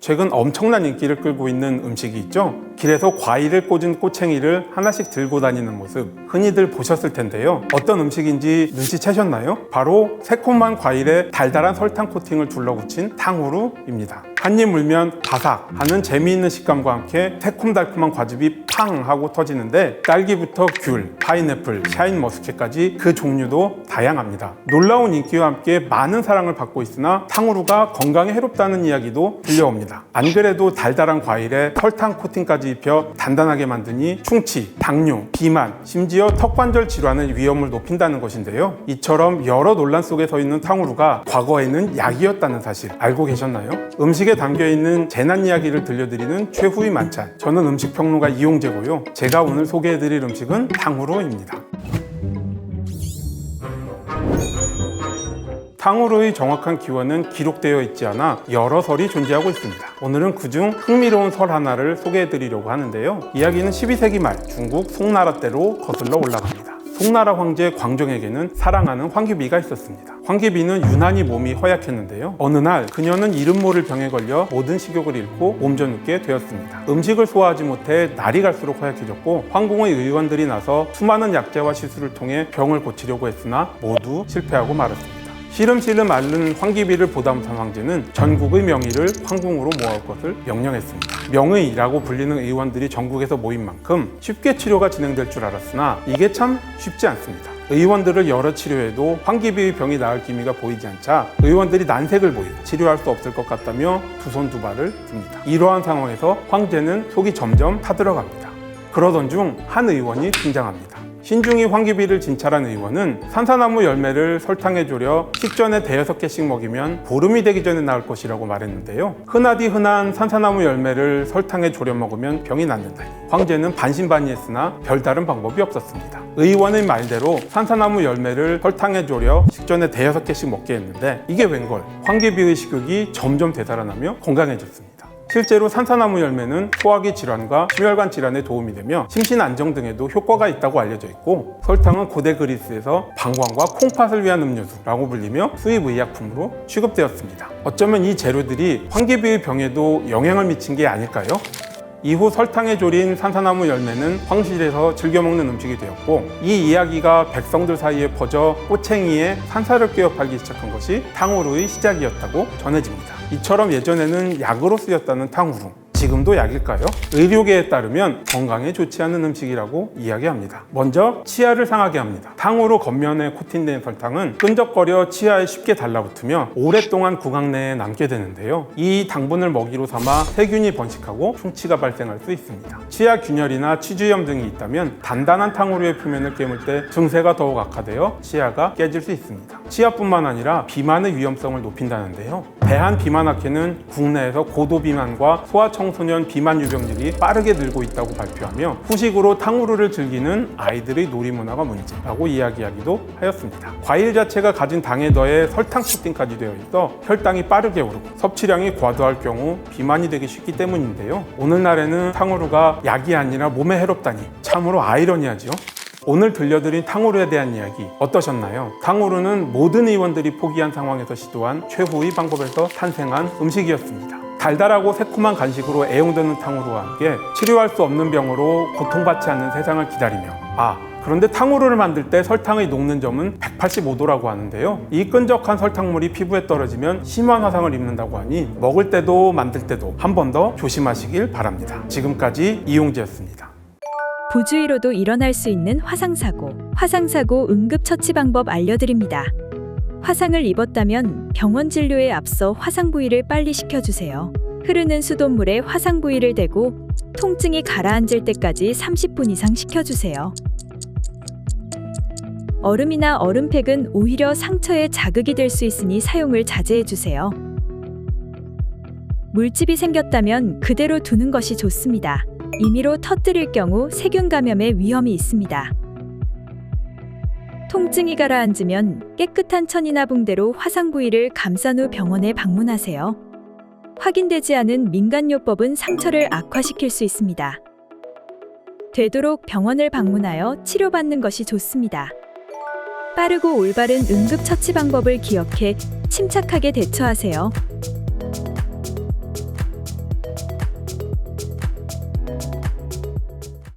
최근 엄청난 인기를 끌고 있는 음식이 있죠. 길에서 과일을 꽂은 꼬챙이를 하나씩 들고 다니는 모습 흔히들 보셨을 텐데요. 어떤 음식인지 눈치채셨나요? 바로 새콤한 과일에 달달한 설탕 코팅을 둘러붙인 탕후루입니다. 한 입 물면 바삭 하는 재미있는 식감과 함께 새콤달콤한 과즙이 팡 하고 터지는데 딸기부터 귤, 파인애플, 샤인머스켓까지 그 종류도 다양합니다. 놀라운 인기와 함께 많은 사랑을 받고 있으나 탕후루가 건강에 해롭다는 이야기도 들려옵니다. 안 그래도 달달한 과일에 설탕 코팅까지 입혀 단단하게 만드니 충치, 당뇨, 비만, 심지어 턱관절 질환의 위험을 높인다는 것인데요. 이처럼 여러 논란 속에 서 있는 탕후루가 과거에는 약이었다는 사실 알고 계셨나요? 음식에 담겨있는 재난 이야기를 들려드리는 최후의 만찬. 저는 음식평론가 이용재고요. 제가 오늘 소개해드릴 음식은 탕후루입니다. 탕후루의 정확한 기원은 기록되어 있지 않아 여러 설이 존재하고 있습니다. 오늘은 그중 흥미로운 설 하나를 소개해드리려고 하는데요. 이야기는 12세기 말 중국 송나라 때로 거슬러 올라갑니다. 송나라 황제 광종에게는 사랑하는 황귀비가 있었습니다. 황귀비는 유난히 몸이 허약했는데요. 어느 날 그녀는 이름 모를 병에 걸려 모든 식욕을 잃고 몸져 눕게 되었습니다. 음식을 소화하지 못해 날이 갈수록 허약해졌고 황궁의 의원들이 나서 수많은 약재와 시술을 통해 병을 고치려고 했으나 모두 실패하고 말았습니다. 시름시름 앓는 황귀비를 보담한 황제는 전국의 명의를 황궁으로 모아올 것을 명령했습니다. 명의라고 불리는 의원들이 전국에서 모인 만큼 쉽게 치료가 진행될 줄 알았으나 이게 참 쉽지 않습니다. 의원들을 여러 치료해도 황귀비의 병이 나을 기미가 보이지 않자 의원들이 난색을 보이고 치료할 수 없을 것 같다며 두 손 두 발을 듭니다. 이러한 상황에서 황제는 속이 점점 타들어갑니다. 그러던 중 한 의원이 등장합니다. 신중히 황귀비를 진찰한 의원은 산사나무 열매를 설탕에 졸여 식전에 5-6개씩 먹이면 보름이 되기 전에 나을 것이라고 말했는데요. 흔하디 흔한 산사나무 열매를 설탕에 졸여 먹으면 병이 낫는다니 황제는 반신반의했으나 별다른 방법이 없었습니다. 의원의 말대로 산사나무 열매를 설탕에 졸여 식전에 5-6개씩 먹게 했는데 이게 웬걸 황귀비의 식욕이 점점 되살아나며 건강해졌습니다. 실제로 산사나무 열매는 소화기 질환과 심혈관 질환에 도움이 되며 심신 안정 등에도 효과가 있다고 알려져 있고 설탕은 고대 그리스에서 방광과 콩팥을 위한 음료수라고 불리며 수입 의약품으로 취급되었습니다. 어쩌면 이 재료들이 황귀비의 병에도 영향을 미친 게 아닐까요? 이후 설탕에 졸인 산사나무 열매는 황실에서 즐겨 먹는 음식이 되었고 이 이야기가 백성들 사이에 퍼져 꼬챙이에 산사를 꿰어 팔기 시작한 것이 탕후루의 시작이었다고 전해집니다. 이처럼 예전에는 약으로 쓰였다는 탕후루, 지금도 약일까요? 의료계에 따르면 건강에 좋지 않은 음식이라고 이야기합니다. 먼저 치아를 상하게 합니다. 탕후루 겉면에 코팅된 설탕은 끈적거려 치아에 쉽게 달라붙으며 오랫동안 구강 내에 남게 되는데요. 이 당분을 먹이로 삼아 세균이 번식하고 충치가 발생할 수 있습니다. 치아 균열이나 치주염 등이 있다면 단단한 탕후루의 표면을 깨물 때 증세가 더욱 악화되어 치아가 깨질 수 있습니다. 치아뿐만 아니라 비만의 위험성을 높인다는데요. 대한비만학회는 국내에서 고도비만과 소아청소년 비만 유병률이 빠르게 늘고 있다고 발표하며 후식으로 탕후루를 즐기는 아이들의 놀이문화가 문제라고 이야기하기도 하였습니다. 과일 자체가 가진 당에 더해 설탕 코팅까지 되어 있어 혈당이 빠르게 오르고 섭취량이 과도할 경우 비만이 되기 쉽기 때문인데요. 오늘날에는 탕후루가 약이 아니라 몸에 해롭다니 참으로 아이러니하죠. 오늘 들려드린 탕후루에 대한 이야기 어떠셨나요? 탕후루는 모든 의원들이 포기한 상황에서 시도한 최후의 방법에서 탄생한 음식이었습니다. 달달하고 새콤한 간식으로 애용되는 탕후루와 함께 치료할 수 없는 병으로 고통받지 않는 세상을 기다리며 그런데 탕후루를 만들 때 설탕의 녹는 점은 185도라고 하는데요. 이 끈적한 설탕물이 피부에 떨어지면 심한 화상을 입는다고 하니 먹을 때도 만들 때도 한 번 더 조심하시길 바랍니다. 지금까지 이용재였습니다. 부주의로도 일어날 수 있는 화상사고. 화상사고 응급처치 방법 알려드립니다. 화상을 입었다면 병원 진료에 앞서 화상 부위를 빨리 식혀주세요. 흐르는 수돗물에 화상 부위를 대고 통증이 가라앉을 때까지 30분 이상 식혀주세요. 얼음이나 얼음팩은 오히려 상처에 자극이 될 수 있으니 사용을 자제해주세요. 물집이 생겼다면 그대로 두는 것이 좋습니다. 임의로 터뜨릴 경우 세균 감염의 위험이 있습니다. 통증이 가라앉으면 깨끗한 천이나 붕대로 화상 부위를 감싼 후 병원에 방문하세요. 확인되지 않은 민간요법은 상처를 악화시킬 수 있습니다. 되도록 병원을 방문하여 치료받는 것이 좋습니다. 빠르고 올바른 응급처치 방법을 기억해 침착하게 대처하세요.